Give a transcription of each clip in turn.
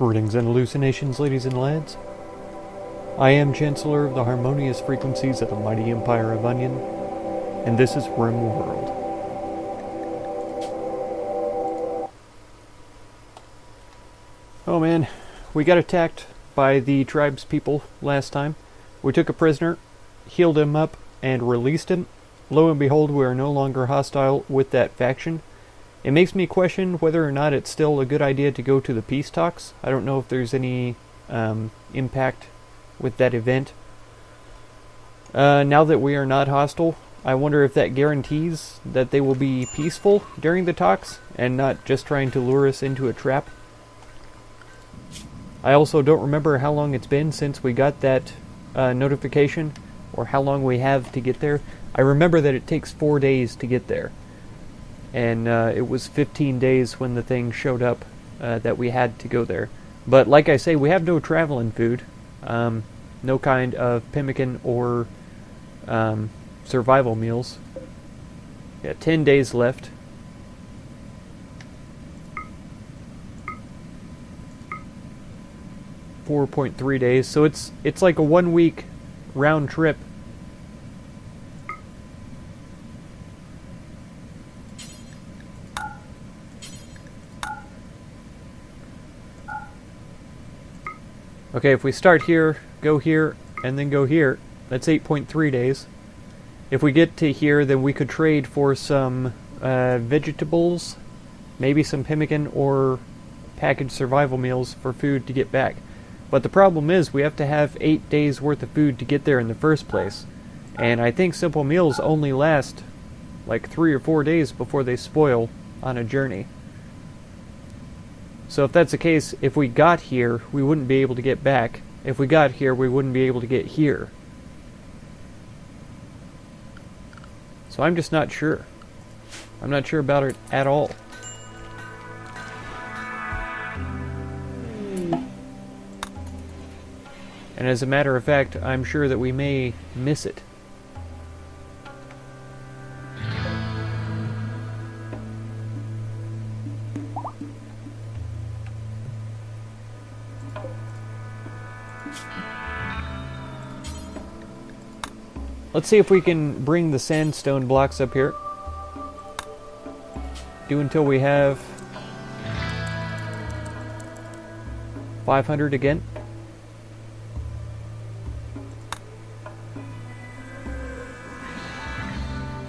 Greetings and hallucinations, ladies and lads. I am Chancellor of the harmonious frequencies of the mighty Empire of Onion, and this is Rimworld. Oh man, we got attacked by the tribe's people last time. We took a prisoner, healed him up, and released him. Lo and behold, we are no longer hostile with that faction. It makes me question whether or not it's still a good idea to go to the peace talks. I don't know if there's any impact with that event. Now that we are not hostile, I wonder if that guarantees that they will be peaceful during the talks and not just trying to lure us into a trap. I also don't remember how long it's been since we got that notification, or how long we have to get there. I remember that it takes 4 days to get there. And it was 15 days when the thing showed up that we had to go there. But like I say, we have no traveling food. No kind of pemmican or survival meals. Yeah, 10 days left. .3 days. So it's like a 1 week round trip. Okay, if we start here, and then go here, that's 8.3 days. If we get to here, then we could trade for some vegetables, maybe some pemmican or packaged survival meals for food to get back. But the problem is we have to have 8 days worth of food to get there in the first place. And I think simple meals only last like 3 or 4 days before they spoil on a journey. So if that's the case, if we got here, we wouldn't be able to get back. If we got here, we wouldn't be able to get here. So I'm just not sure. I'm not sure about it at all. And as a matter of fact, I'm sure that we may miss it. Let's see if we can bring the sandstone blocks up here. Do until we have 500 again.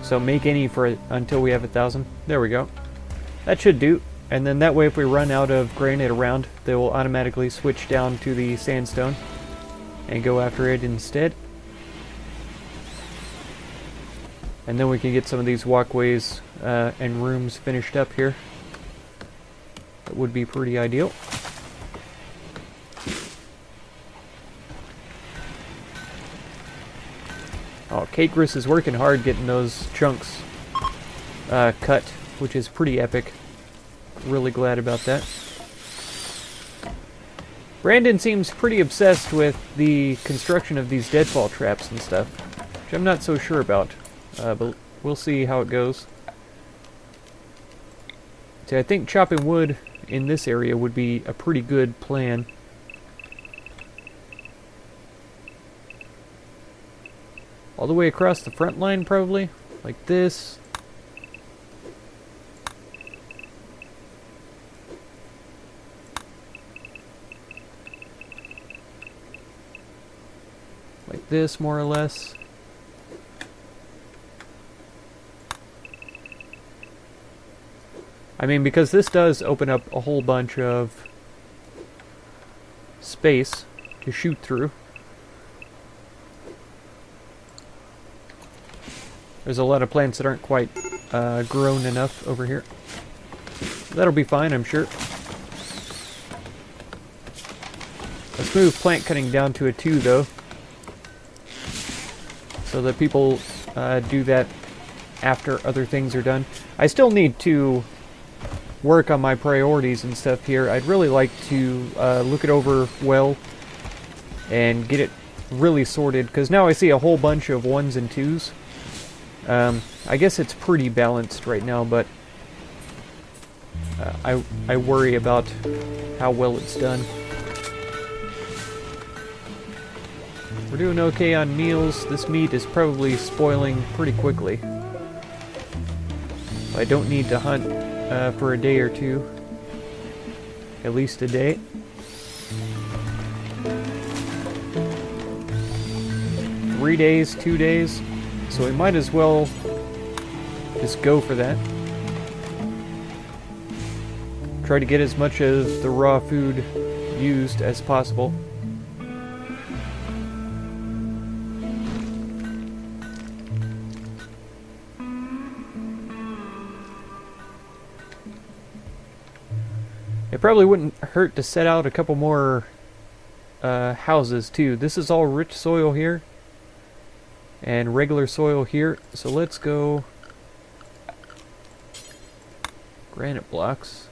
So make any for it until we have 1,000. There we go. That should do. And then that way if we run out of granite around, they will automatically switch down to the sandstone and go after it instead. And then we can get some of these walkways and rooms finished up here. That would be pretty ideal. Oh, Caterus is working hard getting those chunks cut, which is pretty epic. Really glad about that. Brandon seems pretty obsessed with the construction of these deadfall traps and stuff, which I'm not so sure about. But we'll see how it goes. See, I think chopping wood in this area would be a pretty good plan. All the way across the front line, probably. Like this. Like this, more or less. I mean, because this does open up a whole bunch of space to shoot through. There's a lot of plants that aren't quite grown enough over here. That'll be fine, I'm sure. Let's move plant cutting down to a 2, though, so that people do that after other things are done. I still need to work on my priorities and stuff here. I'd really like to look it over well and get it really sorted, because now I see a whole bunch of 1s and 2s. I guess it's pretty balanced right now, but I worry about how well it's done. We're doing okay on meals. This meat is probably spoiling pretty quickly. I don't need to hunt for a day or two. At least a day. Three days, 2 days. So we might as well just go for that. Try to get as much of the raw food used as possible. It probably wouldn't hurt to set out a couple more houses too. This is all rich soil here and regular soil here. So let's go granite blocks.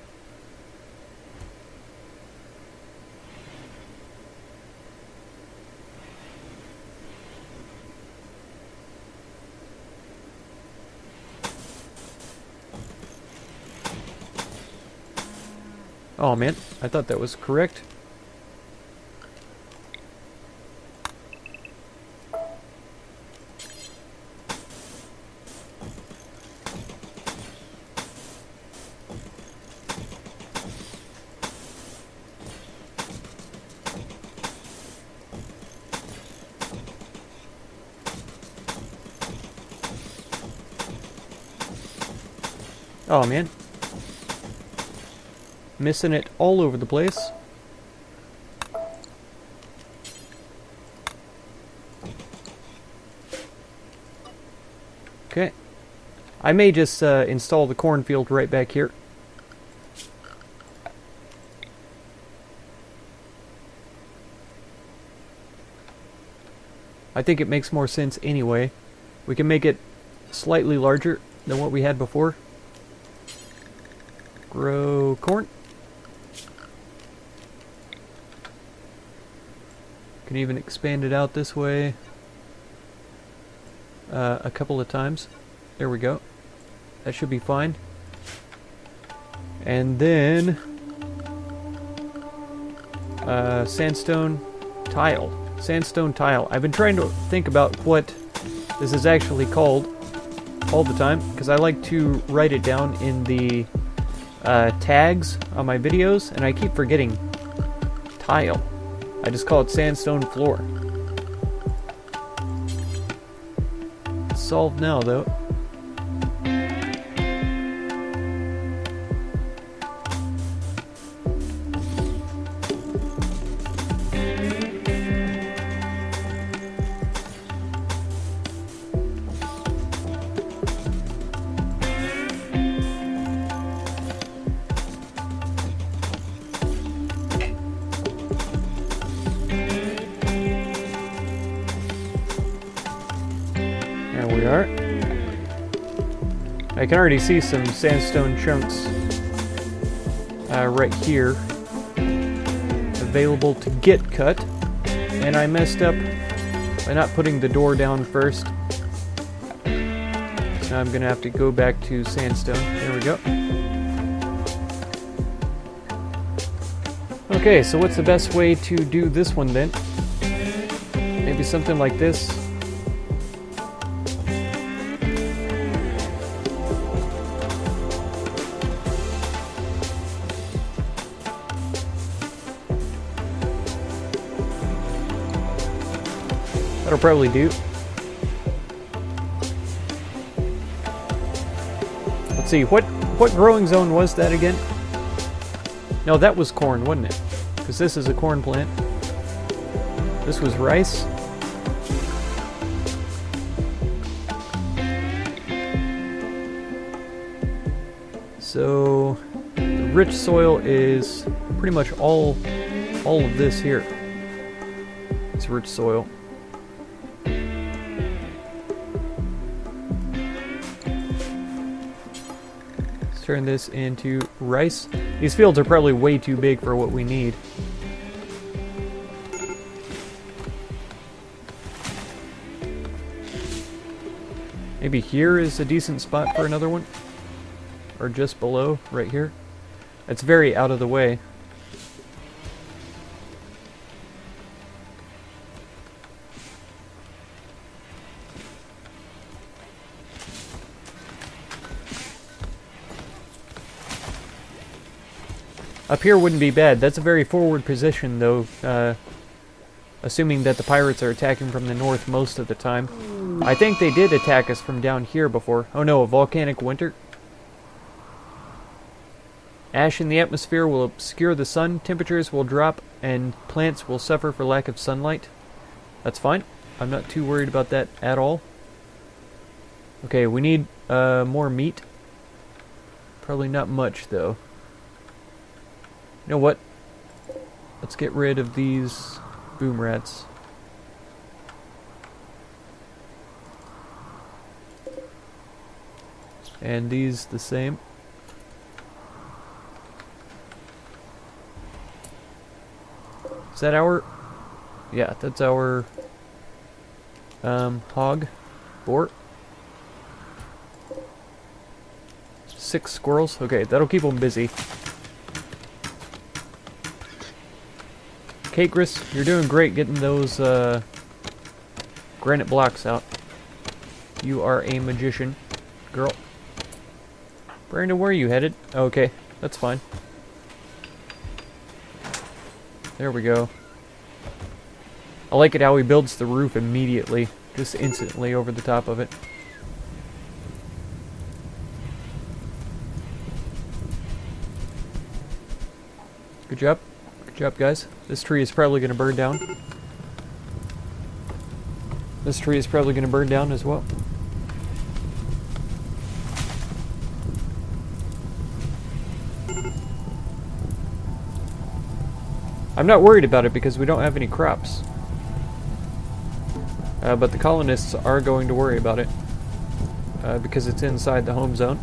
Oh man, I thought that was correct. Oh man. Missing it all over the place. Okay. I may just install the cornfield right back here. I think it makes more sense anyway. We can make it slightly larger than what we had before. Grow corn. Can even expand it out this way a couple of times. There we go. That should be fine. And then sandstone tile. Sandstone tile. I've been trying to think about what this is actually called all the time because I like to write it down in the tags on my videos, and I keep forgetting tile. I just call it sandstone floor. It's solved now, though. We are. I can already see some sandstone chunks right here available to get cut, and I messed up by not putting the door down first. So now I'm gonna have to go back to sandstone. There we go. Okay, so what's the best way to do this one then? Maybe something like this. That'll probably do. Let's see, what growing zone was that again? No, that was corn, wasn't it? Because this is a corn plant. This was rice. So the rich soil is pretty much all of this here. It's rich soil. Turn this into rice. These fields are probably way too big for what we need. Maybe here is a decent spot for another one. Or just below, right here. It's very out of the way. Up here wouldn't be bad. That's a very forward position, though, assuming that the pirates are attacking from the north most of the time. I think they did attack us from down here before. Oh no, a volcanic winter. Ash in the atmosphere will obscure the sun, temperatures will drop, and plants will suffer for lack of sunlight. That's fine. I'm not too worried about that at all. Okay, we need more meat. Probably not much, though. You know what? Let's get rid of these boom rats. And these the same. Is that our... Yeah, that's our hog. Boar. 6 squirrels. Okay, that'll keep them busy. Cakris, you're doing great getting those granite blocks out. You are a magician, girl. Brandon, where are you headed? Okay, that's fine. There we go. I like it how he builds the roof immediately, just instantly over the top of it. Good job. Good job, guys. This tree is probably going to burn down. This tree is probably going to burn down as well. I'm not worried about it because we don't have any crops. But the colonists are going to worry about it. Because it's inside the home zone.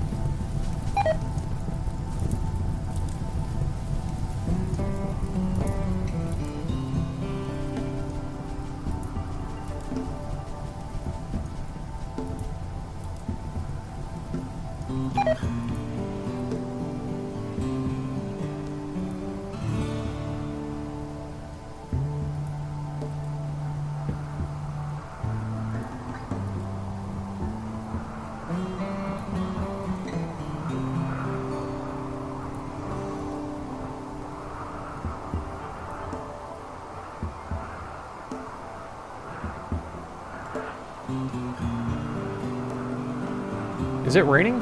Is it raining?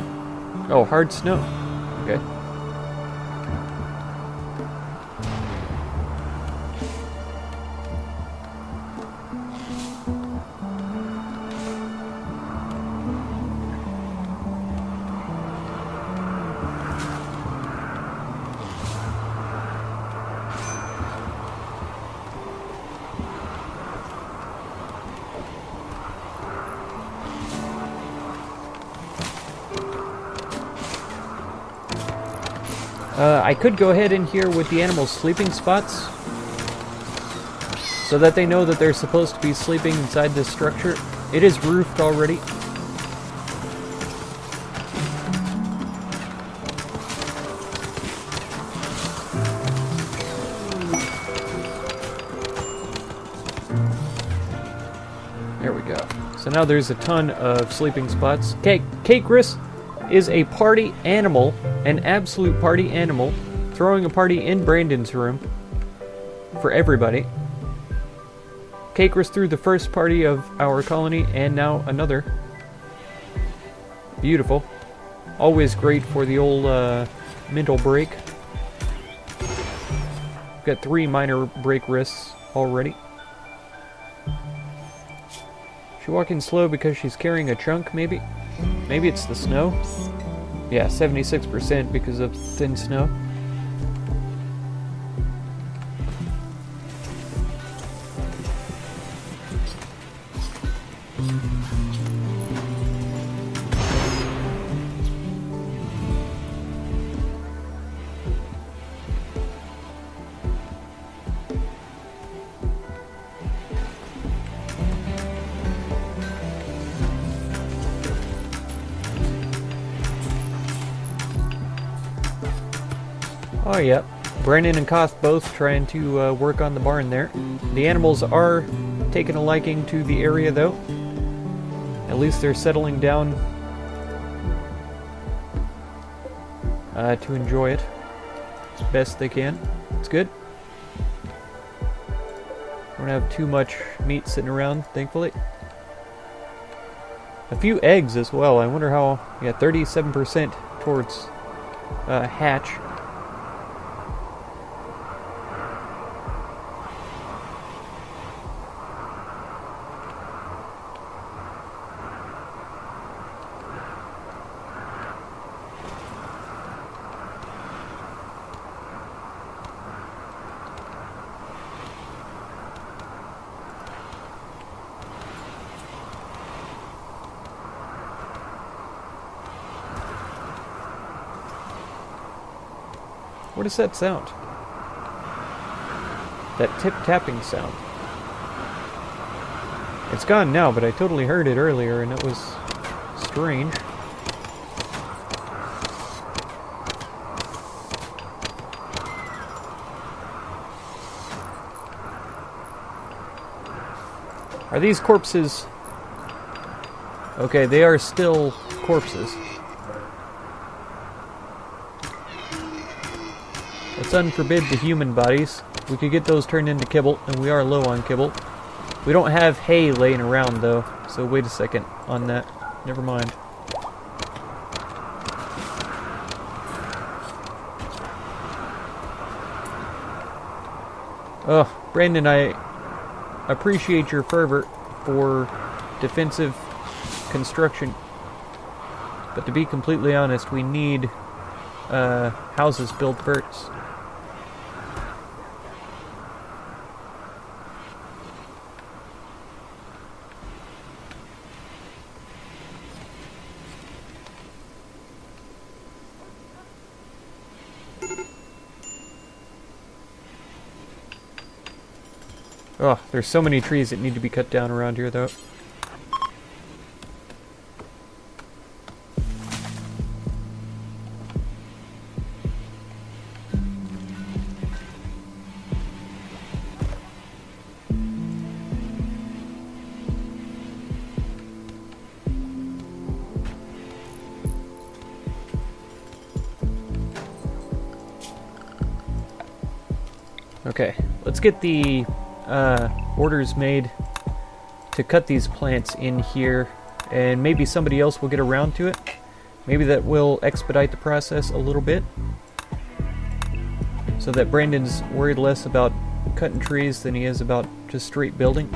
Oh, hard snow. Okay. I could go ahead in here with the animals' sleeping spots so that they know that they're supposed to be sleeping inside this structure. It is roofed already. There we go. So now there's a ton of sleeping spots. Okay, Cakris is a party animal, an absolute party animal, throwing a party in Brandon's room for everybody. Cakris threw the first party of our colony, and now another. Beautiful. Always great for the old mental break. Got 3 minor break risks already. She's walking slow because she's carrying a chunk, maybe? Maybe it's the snow? Yeah, 76% because of thin snow. Oh, yeah. Brandon and Koth both trying to work on the barn there. The animals are taking a liking to the area, though. At least they're settling down to enjoy it. best they can. It's good. Don't have too much meat sitting around, thankfully. A few eggs as well. I wonder how... Yeah, 37% towards hatch. What is that sound? That tip-tapping sound. It's gone now, but I totally heard it earlier, and it was strange. Are these corpses... Okay, they are still corpses. Let's unforbid the human bodies. We could get those turned into kibble, and we are low on kibble. We don't have hay laying around, though, so wait a second on that. Never mind. Oh, Brandon, I appreciate your fervor for defensive construction. But to be completely honest, we need houses built first. Oh, there's so many trees that need to be cut down around here, though. Okay, let's get the orders made to cut these plants in here, and maybe somebody else will get around to it. Maybe that will expedite the process a little bit, so that Brandon's worried less about cutting trees than he is about just straight building.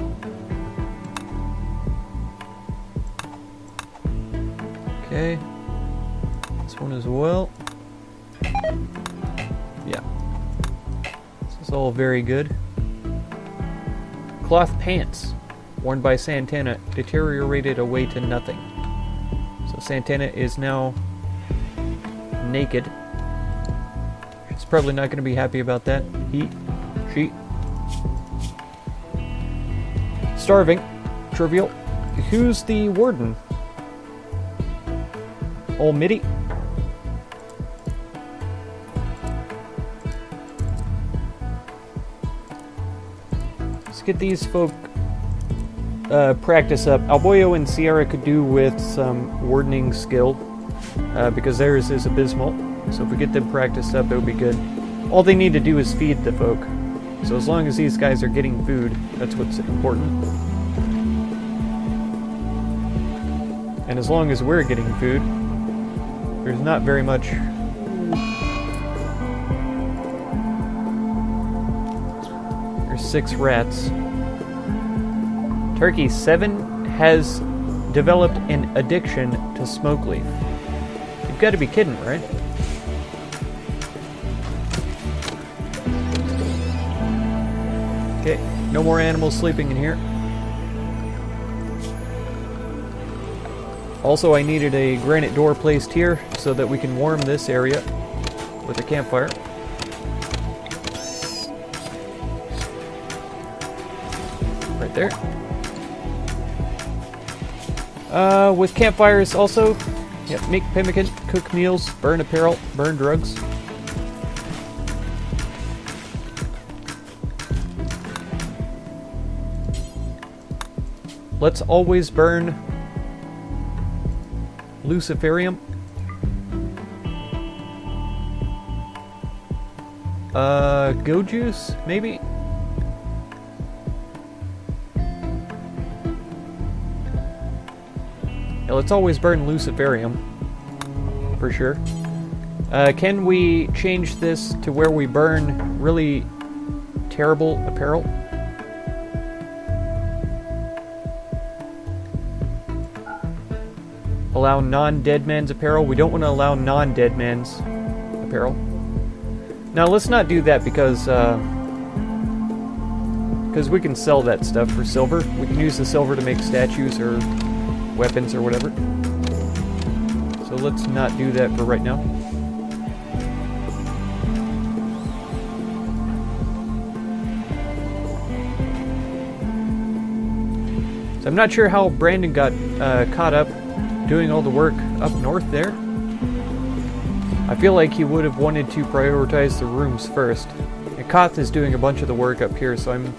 Okay, this one as well. Yeah, this is all very good. Cloth pants worn by Santana deteriorated away to nothing. So Santana is now naked. She's probably not going to be happy about that. She. Starving. Trivial. Who's the warden? Old Mitty? Let's get these folk practice up. Alboyo and Sierra could do with some wardening skill, because theirs is abysmal. So if we get them practiced up, it would be good. All they need to do is feed the folk. So as long as these guys are getting food, that's what's important. And as long as we're getting food, there's not very much. There's 6 rats. Turkey 7 has developed an addiction to smoke leaf. You've got to be kidding, right? Okay, no more animals sleeping in here. Also, I needed a granite door placed here so that we can warm this area with a campfire. Right there. With campfires also, yep, make pemmican, cook meals, burn apparel, burn drugs. Let's always burn Luciferium. Go juice, maybe? Yeah, let's always burn luciferium. For sure. Can we change this to where we burn really terrible apparel? Allow non-dead man's apparel? We don't want to allow non-dead man's apparel. Now let's not do that because we can sell that stuff for silver. We can use the silver to make statues or weapons or whatever. So let's not do that for right now. So I'm not sure how Brandon got caught up doing all the work up north there. I feel like he would have wanted to prioritize the rooms first. And Koth is doing a bunch of the work up here, so I'm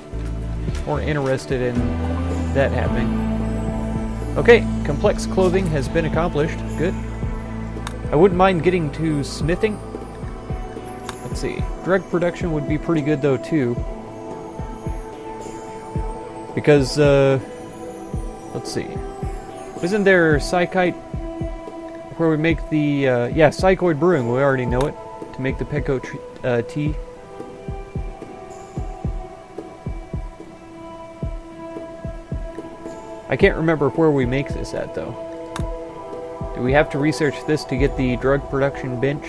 more interested in that happening. Okay, complex clothing has been accomplished. Good. I wouldn't mind getting to smithing. Let's see. Drug production would be pretty good though too. Because, let's see. Isn't there psychite where we make the, yeah, psychoid brewing, we already know it, to make the Pecco tea. I can't remember where we make this at, though. Do we have to research this to get the drug production bench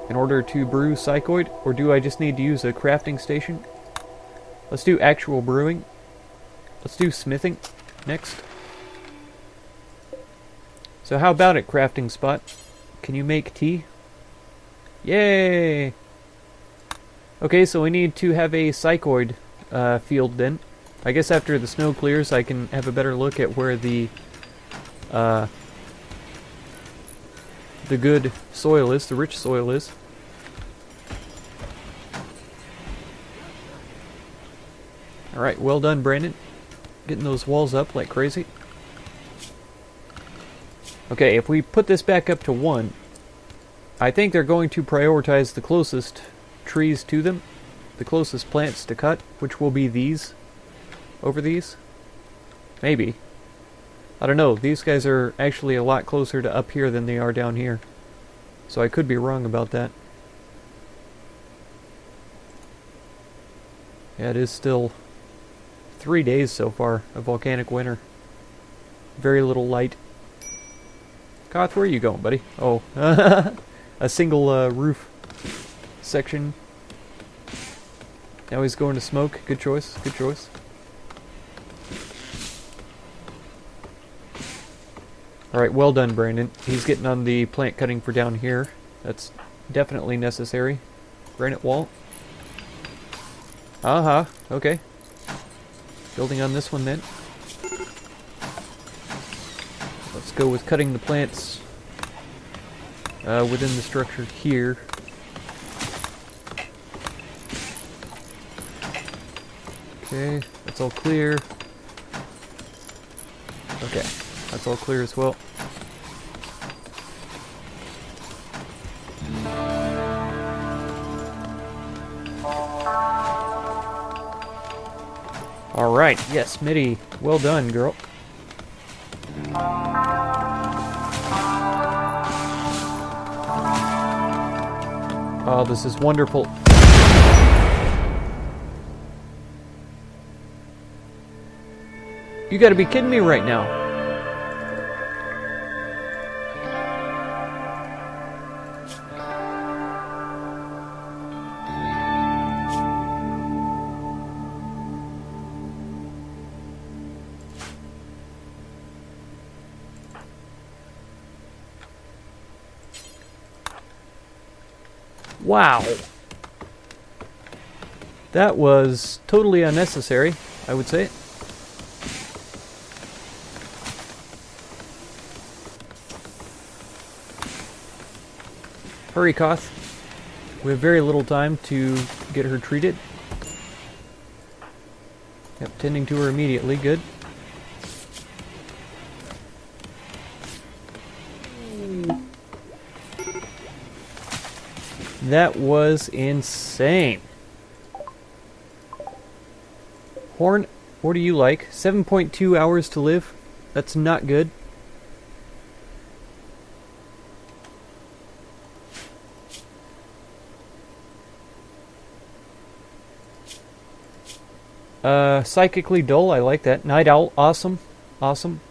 in order to brew psychoid, or do I just need to use a crafting station? Let's do actual brewing. Let's do smithing next. So how about it, crafting spot? Can you make tea? Yay! Okay, so we need to have a psychoid field then. I guess after the snow clears I can have a better look at where the good soil is, the rich soil is. Alright, well done, Brandon. Getting those walls up like crazy. Okay, if we put this back up to 1, I think they're going to prioritize the closest trees to them, the closest plants to cut, which will be these, over these. Maybe. I don't know, these guys are actually a lot closer to up here than they are down here. So I could be wrong about that. Yeah, it is still 3 days so far of volcanic winter. Very little light. Koth, where are you going, buddy? Oh, a single roof section. Now he's going to smoke. Good choice, good choice. Alright, well done, Brandon. He's getting on the plant cutting for down here. That's definitely necessary. Granite wall. Uh-huh, okay. Building on this one then. Let's go with cutting the plants within the structure here. Okay, that's all clear. Okay, that's all clear as well. Alright, yes, Mitty, well done, girl. Oh, this is wonderful. You gotta be kidding me right now. Wow. That was totally unnecessary, I would say. Hurry, Koth. We have very little time to get her treated. Yep, tending to her immediately. Good. That was insane. Horn, what do you like? 7.2 hours to live? That's not good. Psychically dull, I like that. Night owl, awesome. Awesome.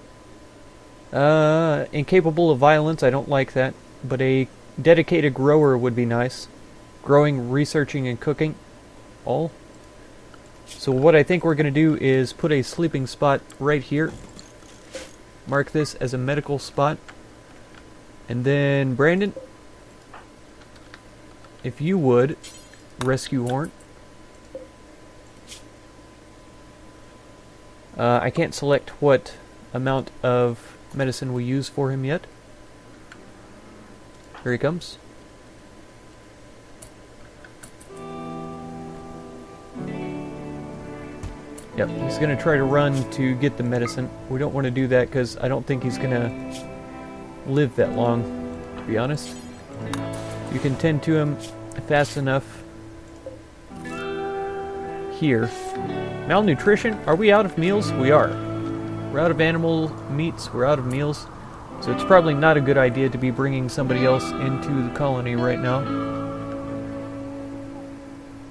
Incapable of violence, I don't like that. But a dedicated grower would be nice. Growing, researching, and cooking. All. So what I think we're going to do is put a sleeping spot right here. Mark this as a medical spot. And then, Brandon, if you would, rescue Horn. I can't select what amount of medicine we use for him yet. Here he comes. Yep, he's going to try to run to get the medicine. We don't want to do that because I don't think he's going to live that long, to be honest. You can tend to him fast enough here. Malnutrition? Are we out of meals? We are. We're out of animal meats. We're out of meals. So it's probably not a good idea to be bringing somebody else into the colony right now.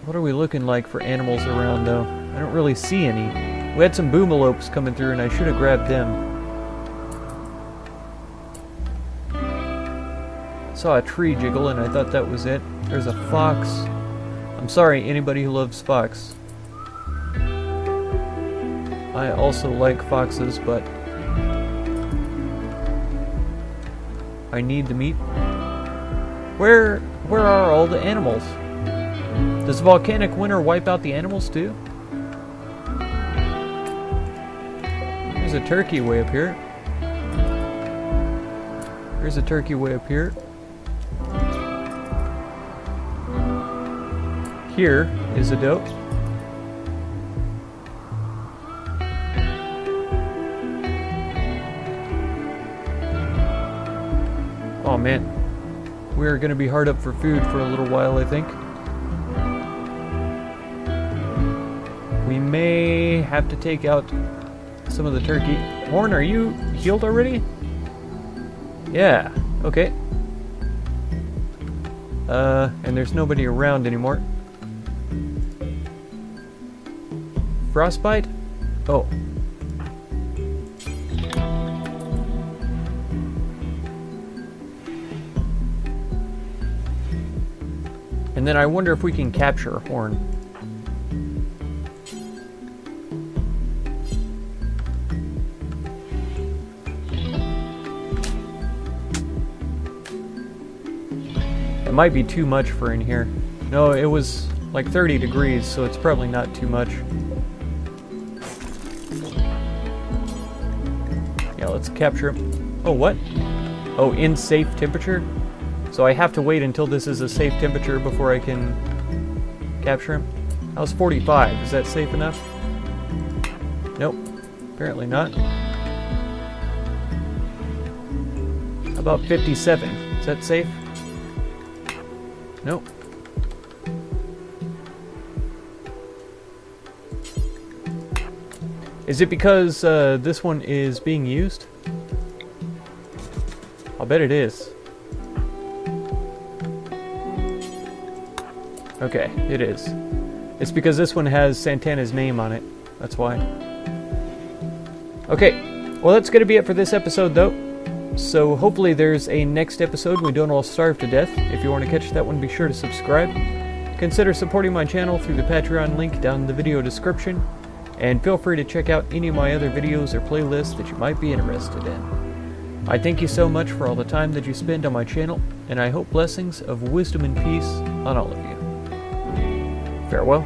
What are we looking like for animals around, though? I don't really see any. We had some boomalopes coming through, and I should have grabbed them. Saw a tree jiggle, and I thought that was it. There's a fox. I'm sorry, anybody who loves fox. I also like foxes, but I need the meat. Where are all the animals? Does volcanic winter wipe out the animals too? There's a turkey way up here. There's a turkey way up here. Here is a doe. Oh man, we're going to be hard up for food for a little while, I think. We may have to take out some of the turkey. Horn, are you healed already? Yeah, okay. And there's nobody around anymore. Frostbite? Oh. And then I wonder if we can capture a Horn. It might be too much for in here. No, it was like 30 degrees, so it's probably not too much. Yeah, let's capture him. Oh, what? Oh, in safe temperature? So I have to wait until this is a safe temperature before I can capture him? That was 45. Is that safe enough? Nope. Apparently not. How about 57? Is that safe? Nope. Is it because this one is being used? I'll bet it is. Okay, it is. It's because this one has Santana's name on it. That's why. Okay, well that's going to be it for this episode though. So hopefully there's a next episode. We don't all starve to death. If you want to catch that one, be sure to subscribe. Consider supporting my channel through the Patreon link down in the video description. And feel free to check out any of my other videos or playlists that you might be interested in. I thank you so much for all the time that you spend on my channel, and I hope blessings of wisdom and peace on all of you. Farewell.